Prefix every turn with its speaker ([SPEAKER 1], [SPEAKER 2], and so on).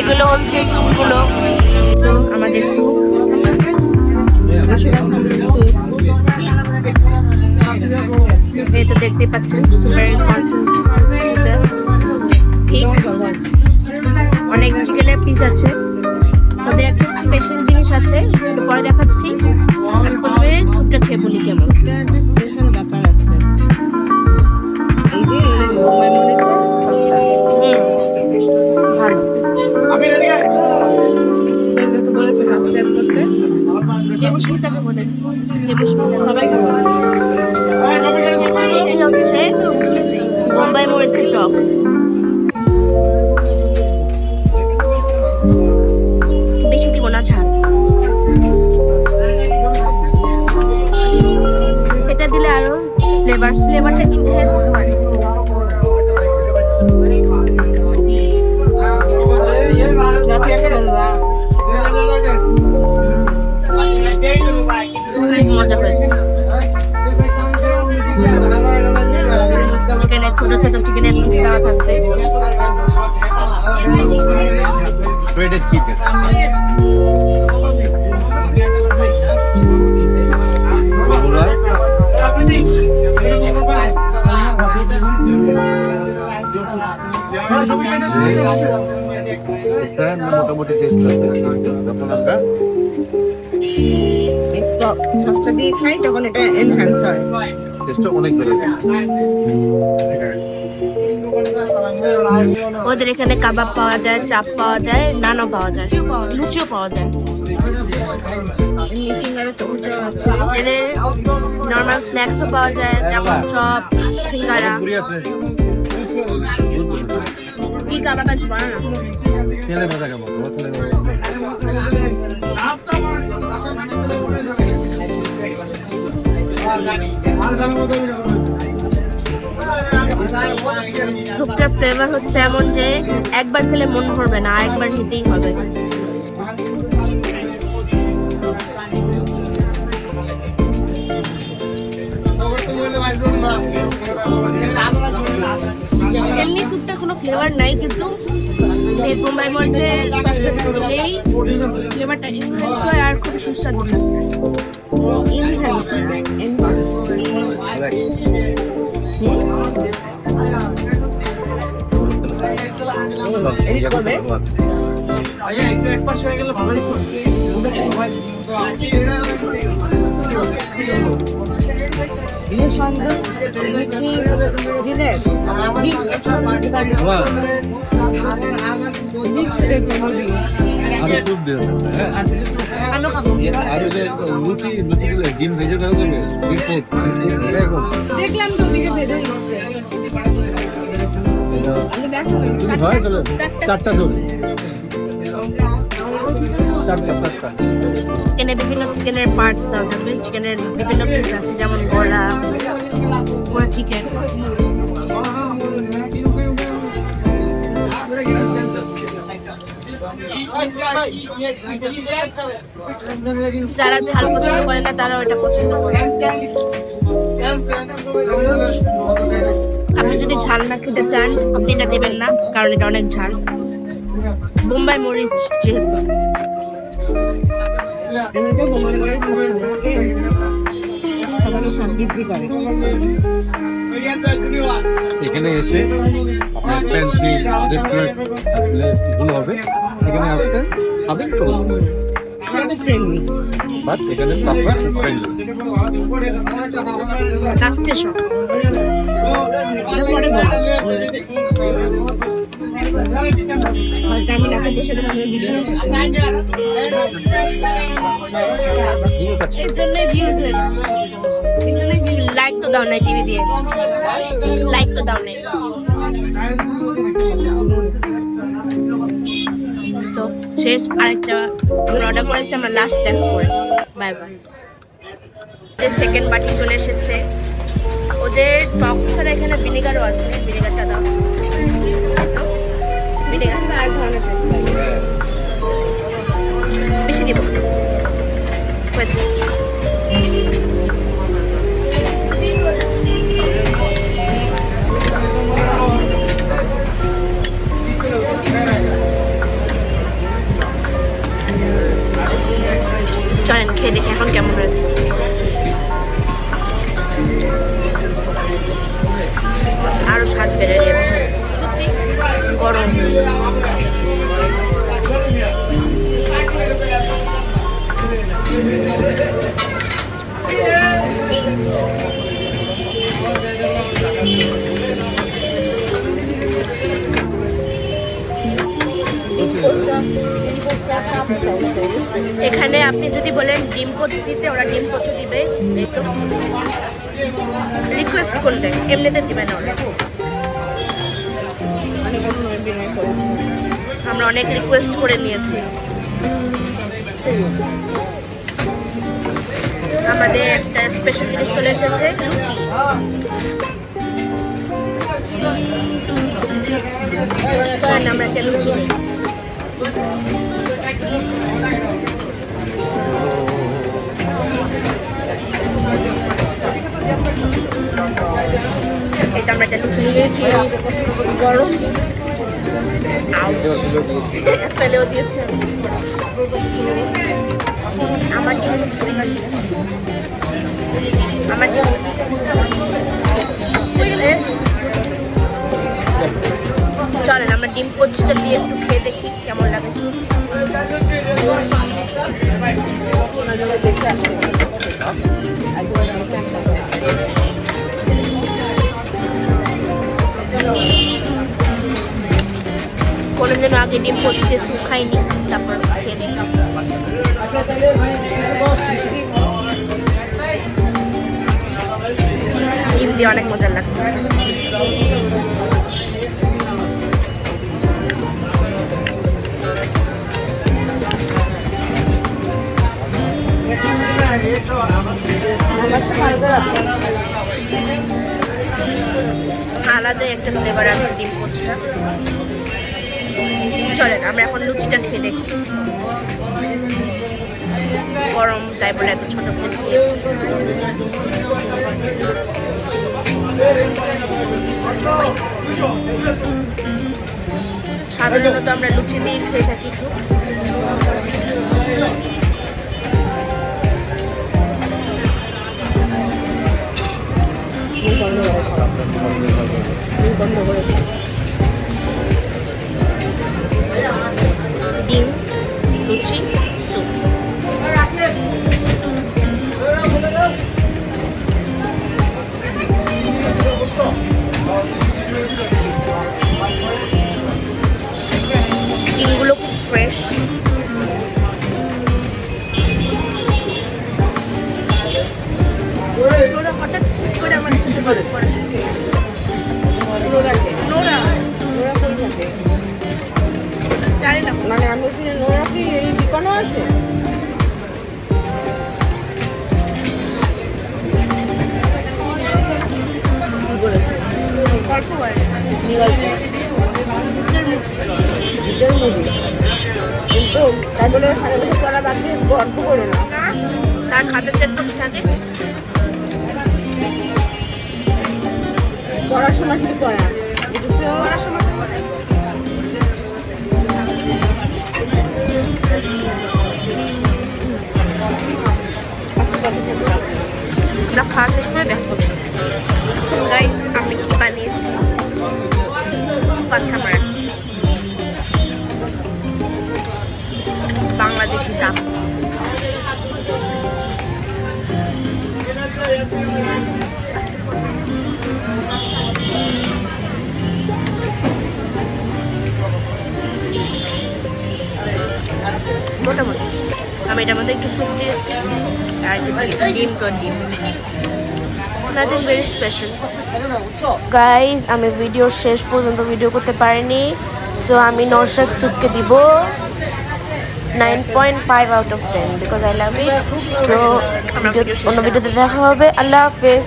[SPEAKER 1] এগুলো হচ্ছে স্যুপগুলো। তো আমাদের স্যুপ এই তো দেখতে পাচ্ছেন স্যুপের কনসিস্টেন্সিটা ঠিক। অনেক চিকেনের পিস আছে। ওদের একটা স্পেশাল জিনিস আছে, একটু পরে দেখাচ্ছি। আমি প্রথমে স্যুপটা খেয়ে বলি কেমন।
[SPEAKER 2] স্পেশাল ব্যাপার আছে এই যে বোম্বাই মরিচের সসটা ভালো। দেখতে বলেছে সাবস্ক্রাইব করতে।
[SPEAKER 1] দেবস্মিতাকে বলেছি, দেবস্মিতা সবাইকে হচ্ছে বোম্বাই মরিচের টক। বেশি দিব না ঝাল, এটা দিলে আরো ফ্লেভারটা ইনহ্যান্স হয়। মজা হয়েছে। এখানে ছোট ছোট চিকেনের পিস দেওয়া থাকবে।
[SPEAKER 3] shredded chicken. মোটামুটি টেস্ট যখন আমরা
[SPEAKER 2] সসটা দিয়ে খাই তখন এটা এনহ্যান্স হয়,
[SPEAKER 3] টেস্টটা অনেক বেড়ে যায়।
[SPEAKER 1] ওদের এখানে কাবাব পাওয়া যায়, চাপ পাওয়া যায়, নানও পাওয়া যায়, লুচিও পাওয়া যায়। এদের নর্মাল স্ন্যাক্সও পাওয়া যায়, যেমন চপ, সিঙ্গারা। কি কাবাব আছে বলো না?
[SPEAKER 3] তেলে ভাজা কাবাব।
[SPEAKER 1] স্যুপটার ফ্লেভার হচ্ছে এমন যে একবার খেলে মন ভরবে না, আরেকবার নিতেই হবে। এমনি স্যুপটা কোনো ফ্লেভার নাই, কিন্তু বোম্বাই মরিচের দিলেই ফ্লেভারটা ইনহ্যান্স হয় আর খুব সুস্বাদু।
[SPEAKER 3] ডিম ভেজে দেওয়া যাবে,
[SPEAKER 2] দেখলাম তো ওদিকে ভেজে
[SPEAKER 3] চারটা চলবে, চারটা।
[SPEAKER 1] চিকেনের বিভিন্ন চিকেনের পার্টস দেওয়া থাকবে, চিকেনের বিভিন্ন পিস আছে, যেমন গলা, পোড়া চিকেন। যারা ঝাল পছন্দ করে না তারা ওটা পছন্দ করে। আপনি যদি ঝাল না খেতে চান আপনি এটা দেবেন না, কারণ এটা অনেক ঝাল। বোম্বাই মরিচ যেহেতু
[SPEAKER 2] বৃদ্ধি করে।
[SPEAKER 3] এখানে এসে ফ্যান্সি রেস্টুরেন্ট গুলো হবে, এখানে আসতে খাবেন তো
[SPEAKER 2] ফ্রেন্ডলি,
[SPEAKER 3] বাট এখানে আপনারা খুব ফ্রেন্ডলি।
[SPEAKER 1] এর জন্যই ভিউজ হয়েছে, এর জন্যই লাইক তো দাও নাই, টিভি দিয়ে লাইক তো দাও নাই। তো শেষ আরেকটা অর্ডার করেছি আমরা, লাস্ট দেখা করে বাই বাই। সেকেন্ড বাটি চলে এসেছে। ওদের টক ছাড়া এখানে ভিনেগারও আছে, ভিনেগারটা দাও। ভিনেগারটা আর ধরনের বেশি দিব। খেয়ে দেখি এখন কেমন হয়েছে। আরো স্বাদ বেড়ে গেছে, গরম। এখানে আপনি যদি বলেন ডিম পোচ দিতে, ওরা ডিম পোচও দিবে। একটু রিকোয়েস্ট করলে এমনিতে দিবে না ওরা। আমরা অনেক রিকোয়েস্ট করে নিয়েছি। আমাদের একটা স্পেশাল জিনিস চলে এসেছে, লুচি। আমরা একটা লুচি নিই। এটা আমরা একটা লুচি নিয়েছি, গরম। ফেলেও দিয়েছে আমার চলেন আমরা ডিম পোচটা দিয়ে একটু খেয়ে দেখি কেমন লাগে। কোনোদিন আগে ডিম পোচ দিয়ে স্যুপ খাইনি, তারপর খেয়ে দেখি। ডিম দিয়ে অনেক মজা লাগছে। আলাদা একটা ফ্লেভার আছে ডিম পোচটা। চলেন আমরা এখন লুচিটা খেয়ে দেখি। গরম তাই বলে এত ছোট পিস দিয়েছি। সাধারণত আমরা লুচি দিয়ে খেয়ে থাকি। ডিম, লুচি, স্যুপ। ডিমগুলো খুব ফ্রেশ। হঠাৎ করে আমার জানি না,
[SPEAKER 2] মানে আমি নোরা কি এই দোকানও আছে? কিন্তু তাই বলে সারা বছর করা বাদ দিয়ে গল্প করো না।
[SPEAKER 1] তার খাতের চেক করতে থাকে,
[SPEAKER 2] পড়ার সময় শুধু পড়া,
[SPEAKER 1] পড়ার সময় আমরা খাওয়া শেষ করে দেখো গাইস আমি কি বানিয়েছি। বাচ্চা আমার বাংলাদেশি ডাব। মোটামুটি আমি এটার মধ্যে একটু স্যুপ দিয়েছি আর ডিম তো ডিম, নাথিং ভেরি স্পেশাল। গাইজ আমি ভিডিওর শেষ পর্যন্ত ভিডিও করতে পারিনি, সো আমি নরসাদ স্যুপকে দিব 9.5 out of 10 because I love it. So অন্য ভিডিওতে দেখা হবে। আল্লাহ হাফেজ।